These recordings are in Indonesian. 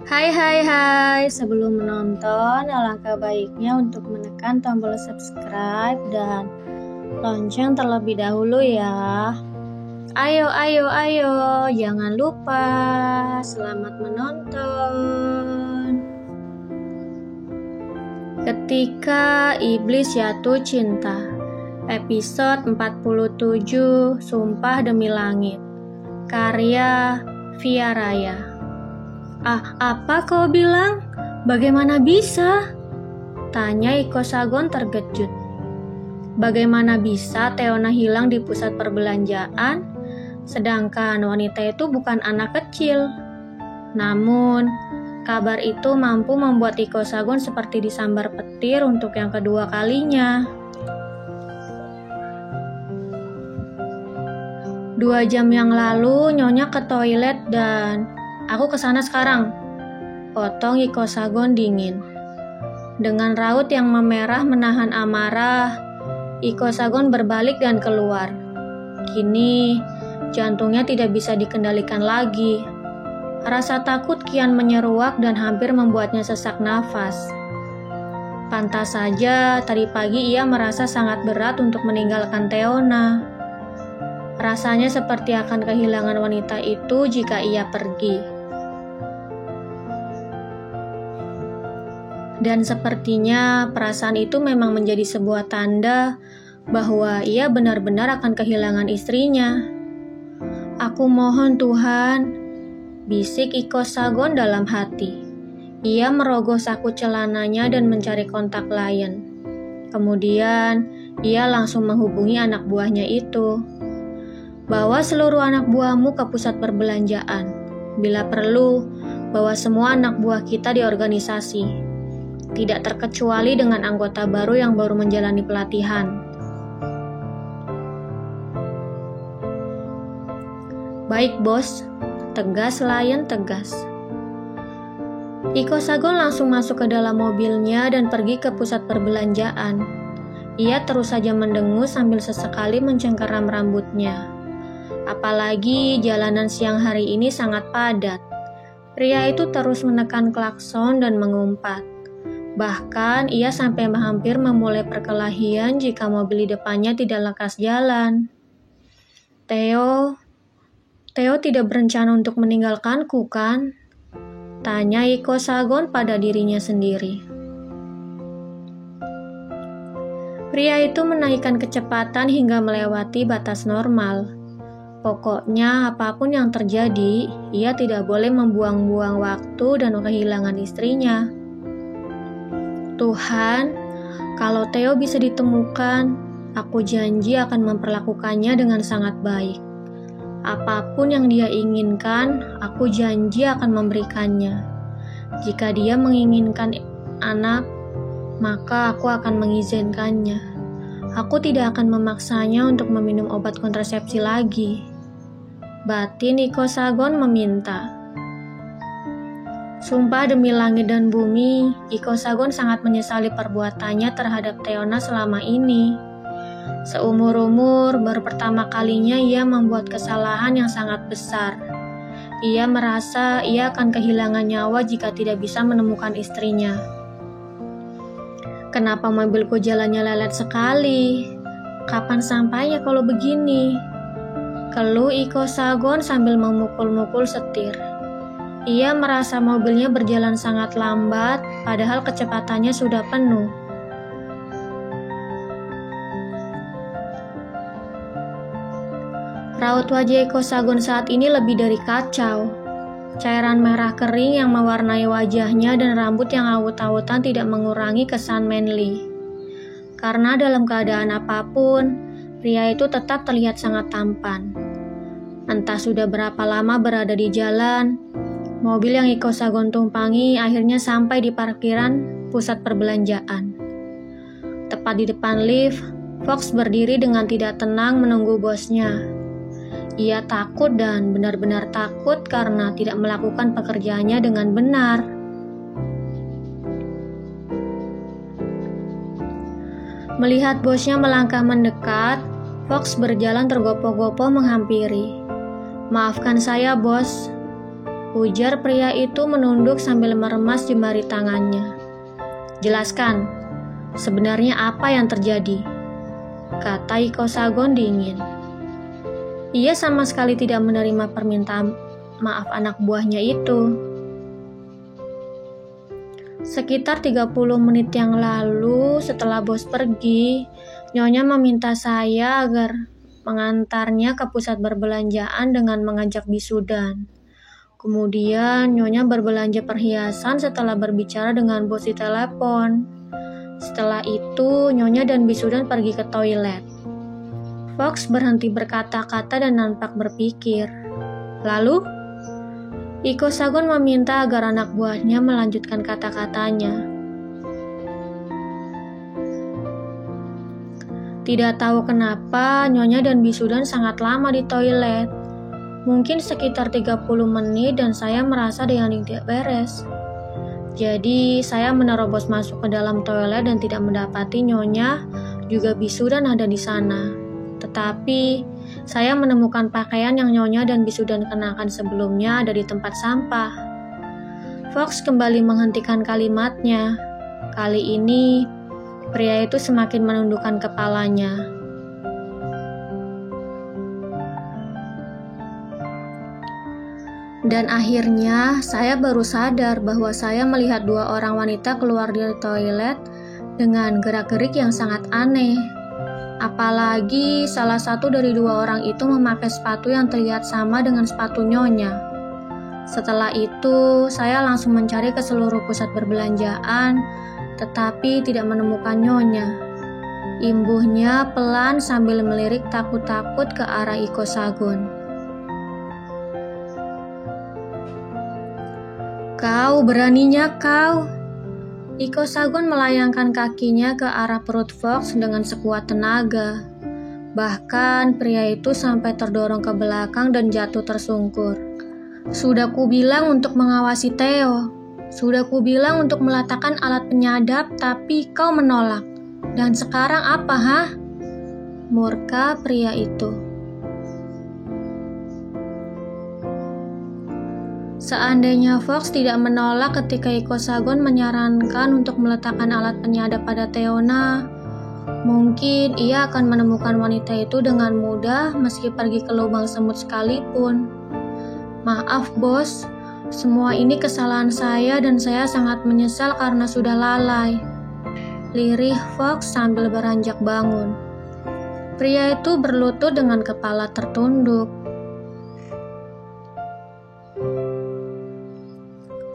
Hai hai hai, sebelum menonton, alangkah baiknya untuk menekan tombol subscribe dan lonceng terlebih dahulu ya. Ayo, ayo, ayo, jangan lupa. Selamat menonton. Ketika Iblis Jatuh Cinta, episode 47, Sumpah Demi Langit, karya Via Raya. Apa kau bilang? Bagaimana bisa? Tanya Iko Sagon terkejut. Bagaimana bisa Teona hilang di pusat perbelanjaan, sedangkan wanita itu bukan anak kecil? Namun, kabar itu mampu membuat Iko Sagon seperti disambar petir untuk yang kedua kalinya. 2 jam yang lalu, Nyonya ke toilet dan aku kesana sekarang, potong Iko Sagon dingin. Dengan raut yang memerah menahan amarah, Iko Sagon berbalik dan keluar. Kini, jantungnya tidak bisa dikendalikan lagi. Rasa takut kian menyeruak dan hampir membuatnya sesak nafas. Pantas saja, tadi pagi ia merasa sangat berat untuk meninggalkan Teona. Rasanya seperti akan kehilangan wanita itu jika ia pergi. Dan sepertinya perasaan itu memang menjadi sebuah tanda bahwa ia benar-benar akan kehilangan istrinya. Aku mohon Tuhan, bisik Iko Sagon dalam hati. Ia merogoh saku celananya dan mencari kontak lain. Kemudian, ia langsung menghubungi anak buahnya itu. Bawa seluruh anak buahmu ke pusat perbelanjaan. Bila perlu, bawa semua anak buah kita di organisasi. Tidak terkecuali dengan anggota baru yang baru menjalani pelatihan. Baik bos, tegas Lion tegas. Iko Sagon langsung masuk ke dalam mobilnya dan pergi ke pusat perbelanjaan. Ia terus saja mendengus sambil sesekali mencengkeram rambutnya. Apalagi jalanan siang hari ini sangat padat. Pria itu terus menekan klakson dan mengumpat. Bahkan ia sampai hampir memulai perkelahian jika mobil di depannya tidak lekas jalan. Theo tidak berencana untuk meninggalkanku kan? Tanya Iko Sagon pada dirinya sendiri. Pria itu menaikkan kecepatan hingga melewati batas normal. Pokoknya apapun yang terjadi, ia tidak boleh membuang-buang waktu dan kehilangan istrinya. Tuhan, kalau Theo bisa ditemukan, aku janji akan memperlakukannya dengan sangat baik. Apapun yang dia inginkan, aku janji akan memberikannya. Jika dia menginginkan anak, maka aku akan mengizinkannya. Aku tidak akan memaksanya untuk meminum obat kontrasepsi lagi. Batin Iko Sagon meminta. Sumpah demi langit dan bumi, Iko Sagon sangat menyesali perbuatannya terhadap Teona selama ini. Seumur-umur, baru pertama kalinya ia membuat kesalahan yang sangat besar. Ia merasa ia akan kehilangan nyawa jika tidak bisa menemukan istrinya. Kenapa mobilku jalannya lelet sekali? Kapan sampainya kalau begini? Keluh Iko Sagon sambil memukul-mukul setir. Ia merasa mobilnya berjalan sangat lambat, padahal kecepatannya sudah penuh. Raut wajah Iko Sagon saat ini lebih dari kacau. Cairan merah kering yang mewarnai wajahnya dan rambut yang awut-awutan tidak mengurangi kesan manly. Karena dalam keadaan apapun, pria itu tetap terlihat sangat tampan. Entah sudah berapa lama berada di jalan, mobil yang Iko Sagon tumpangi akhirnya sampai di parkiran pusat perbelanjaan. Tepat di depan lift, Fox berdiri dengan tidak tenang menunggu bosnya. Ia takut dan benar-benar takut karena tidak melakukan pekerjaannya dengan benar. Melihat bosnya melangkah mendekat, Fox berjalan tergopoh-gopoh menghampiri. Maafkan saya, bos. Ujar pria itu menunduk sambil meremas jemari tangannya. Jelaskan, sebenarnya apa yang terjadi? Kata Iko Sagon dingin. Ia sama sekali tidak menerima permintaan maaf anak buahnya itu. Sekitar 30 menit yang lalu setelah bos pergi, Nyonya meminta saya agar mengantarnya ke pusat perbelanjaan dengan mengajak bisudan. Kemudian Nyonya berbelanja perhiasan setelah berbicara dengan bos di telepon. Setelah itu Nyonya dan bisudan pergi ke toilet. Fox berhenti berkata-kata dan nampak berpikir. Lalu, Iko Sagon meminta agar anak buahnya melanjutkan kata-katanya. Tidak tahu kenapa Nyonya dan bisudan sangat lama di toilet. Mungkin sekitar 30 menit dan saya merasa ada yang tidak beres. Jadi saya menerobos masuk ke dalam toilet dan tidak mendapati Nyonya juga bisudan ada di sana. Tetapi saya menemukan pakaian yang Nyonya dan bisudan kenakan sebelumnya ada di tempat sampah. Fox kembali menghentikan kalimatnya. Kali ini pria itu semakin menundukkan kepalanya. Dan akhirnya saya baru sadar bahwa saya melihat dua orang wanita keluar dari toilet dengan gerak-gerik yang sangat aneh. Apalagi salah satu dari dua orang itu memakai sepatu yang terlihat sama dengan sepatu Nyonya. Setelah itu, saya langsung mencari ke seluruh pusat perbelanjaan, tetapi tidak menemukan Nyonya. Imbuhnya pelan sambil melirik takut-takut ke arah Iko Sagon. Kau, beraninya kau! Iko Sagon melayangkan kakinya ke arah perut Fox dengan sekuat tenaga. Bahkan pria itu sampai terdorong ke belakang dan jatuh tersungkur. Sudah kubilang untuk mengawasi Theo. Sudah kubilang untuk meletakkan alat penyadap, tapi kau menolak. Dan sekarang apa, hah? Murka pria itu. Seandainya Fox tidak menolak ketika Iko Sagon menyarankan untuk meletakkan alat penyadap pada Theona, mungkin ia akan menemukan wanita itu dengan mudah meski pergi ke lubang semut sekalipun. Maaf bos, semua ini kesalahan saya dan saya sangat menyesal karena sudah lalai. Lirih Fox sambil beranjak bangun. Pria itu berlutut dengan kepala tertunduk.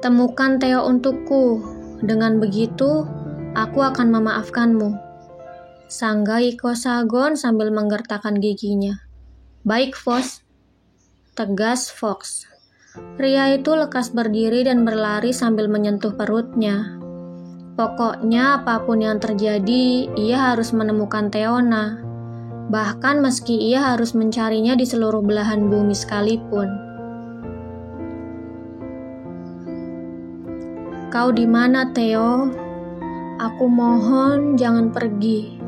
Temukan Theo untukku. Dengan begitu, aku akan memaafkanmu. Sangga Iko Sagon sambil menggertakkan giginya. Baik, Fox. Tegas Fox. Pria itu lekas berdiri dan berlari sambil menyentuh perutnya. Pokoknya apapun yang terjadi, ia harus menemukan Theona. Bahkan meski ia harus mencarinya di seluruh belahan bumi sekalipun. Kau di mana, Theo? Aku mohon jangan pergi.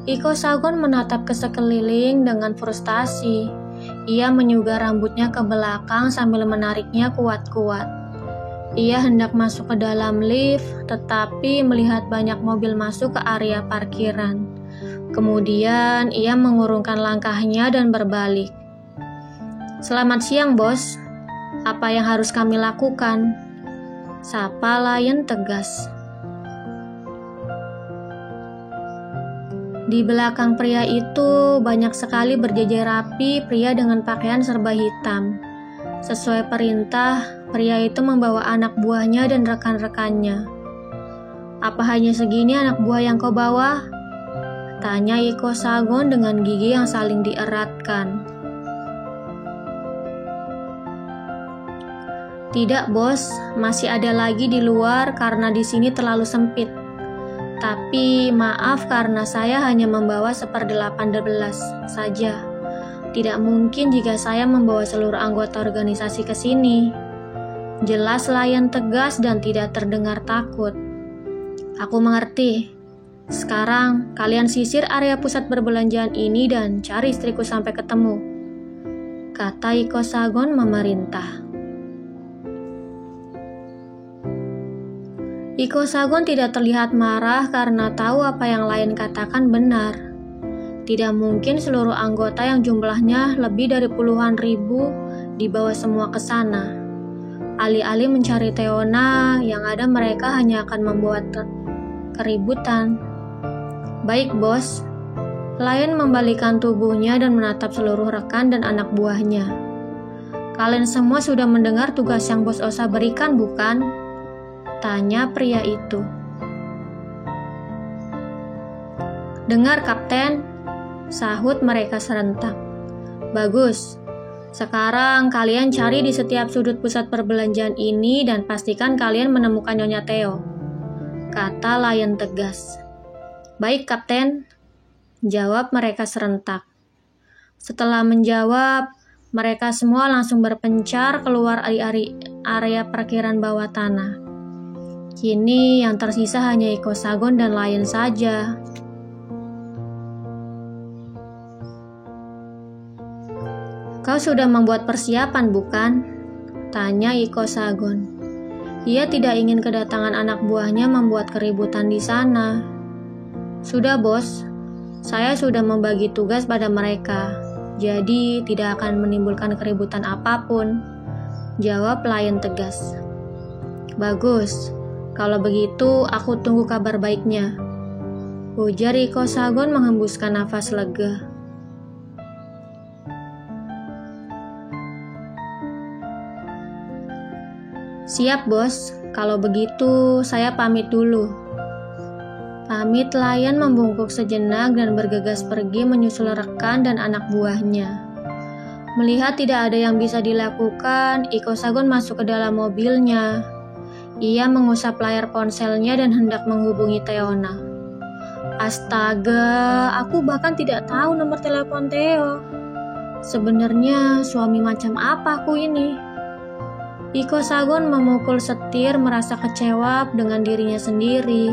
Iko Sagon menatap ke sekeliling dengan frustasi. Ia menyugar rambutnya ke belakang sambil menariknya kuat-kuat. Ia hendak masuk ke dalam lift, tetapi melihat banyak mobil masuk ke area parkiran. Kemudian ia mengurungkan langkahnya dan berbalik. Selamat siang, bos. Apa yang harus kami lakukan? Sapa Lion tegas. Di belakang pria itu banyak sekali berjejer rapi pria dengan pakaian serba hitam. Sesuai perintah, pria itu membawa anak buahnya dan rekan-rekannya. Apa hanya segini anak buah yang kau bawa? Tanya Iko Sagon dengan gigi yang saling dieratkan. Tidak bos, masih ada lagi di luar karena di sini terlalu sempit. Tapi maaf karena saya hanya membawa 1/18 saja. Tidak mungkin jika saya membawa seluruh anggota organisasi ke sini. Jelas Lion tegas dan tidak terdengar takut. Aku mengerti. Sekarang kalian sisir area pusat perbelanjaan ini dan cari istriku sampai ketemu. Kata Iko Sagon memerintah. Iko Sagon tidak terlihat marah karena tahu apa yang Lion katakan benar. Tidak mungkin seluruh anggota yang jumlahnya lebih dari puluhan ribu dibawa semua ke sana. Alih-alih mencari Teona, yang ada mereka hanya akan membuat keributan. Baik, bos. Lion membalikan tubuhnya dan menatap seluruh rekan dan anak buahnya. Kalian semua sudah mendengar tugas yang Bos Osa berikan, bukan? Tanya pria itu. Dengar, Kapten, sahut mereka serentak. Bagus. Sekarang kalian cari di setiap sudut pusat perbelanjaan ini dan pastikan kalian menemukan Nyonya Theo, kata Lion tegas. Baik, Kapten, jawab mereka serentak. Setelah menjawab, mereka semua langsung berpencar keluar dari area parkiran bawah tanah. Kini yang tersisa hanya Iko Sagon dan Lion saja. Kau sudah membuat persiapan, bukan? Tanya Iko Sagon. Ia tidak ingin kedatangan anak buahnya membuat keributan di sana. Sudah, bos. Saya sudah membagi tugas pada mereka, jadi tidak akan menimbulkan keributan apapun, jawab Lion tegas. Bagus. Kalau begitu, aku tunggu kabar baiknya, ujar Iko Sagon menghembuskan nafas lega. Siap, bos. Kalau begitu, saya pamit dulu. Pamit, Lion membungkuk sejenak dan bergegas pergi menyusul rekan dan anak buahnya. Melihat tidak ada yang bisa dilakukan, Iko Sagon masuk ke dalam mobilnya. Ia mengusap layar ponselnya dan hendak menghubungi Teona. Astaga, aku bahkan tidak tahu nomor telepon Theo. Sebenarnya suami macam apa aku ini? Iko Sagon memukul setir merasa kecewa dengan dirinya sendiri.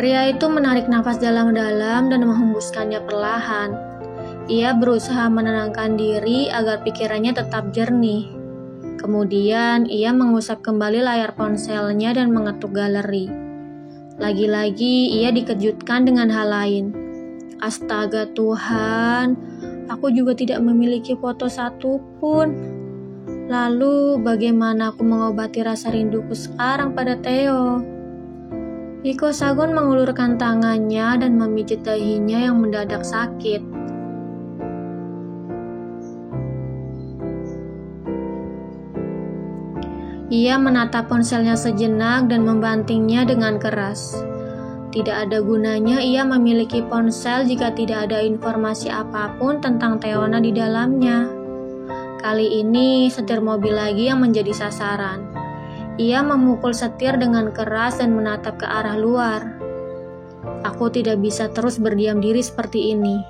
Pria itu menarik nafas dalam-dalam dan menghembuskannya perlahan. Ia berusaha menenangkan diri agar pikirannya tetap jernih. Kemudian ia mengusap kembali layar ponselnya dan mengetuk galeri. Lagi-lagi ia dikejutkan dengan hal lain. Astaga Tuhan, aku juga tidak memiliki foto satupun. Lalu bagaimana aku mengobati rasa rinduku sekarang pada Theo? Iko Sagon mengulurkan tangannya dan memijit dahinya yang mendadak sakit. Ia menatap ponselnya sejenak dan membantingnya dengan keras. Tidak ada gunanya ia memiliki ponsel jika tidak ada informasi apapun tentang Teona di dalamnya. Kali ini setir mobil lagi yang menjadi sasaran. Ia memukul setir dengan keras dan menatap ke arah luar. Aku tidak bisa terus berdiam diri seperti ini.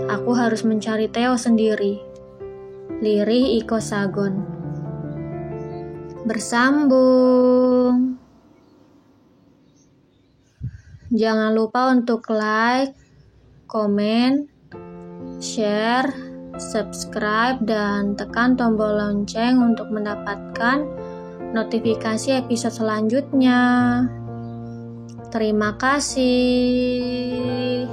Aku harus mencari Theo sendiri. Lirih Iko Sagon. Bersambung. Jangan lupa untuk like, komen, share, subscribe, dan tekan tombol lonceng untuk mendapatkan notifikasi episode selanjutnya. Terima kasih.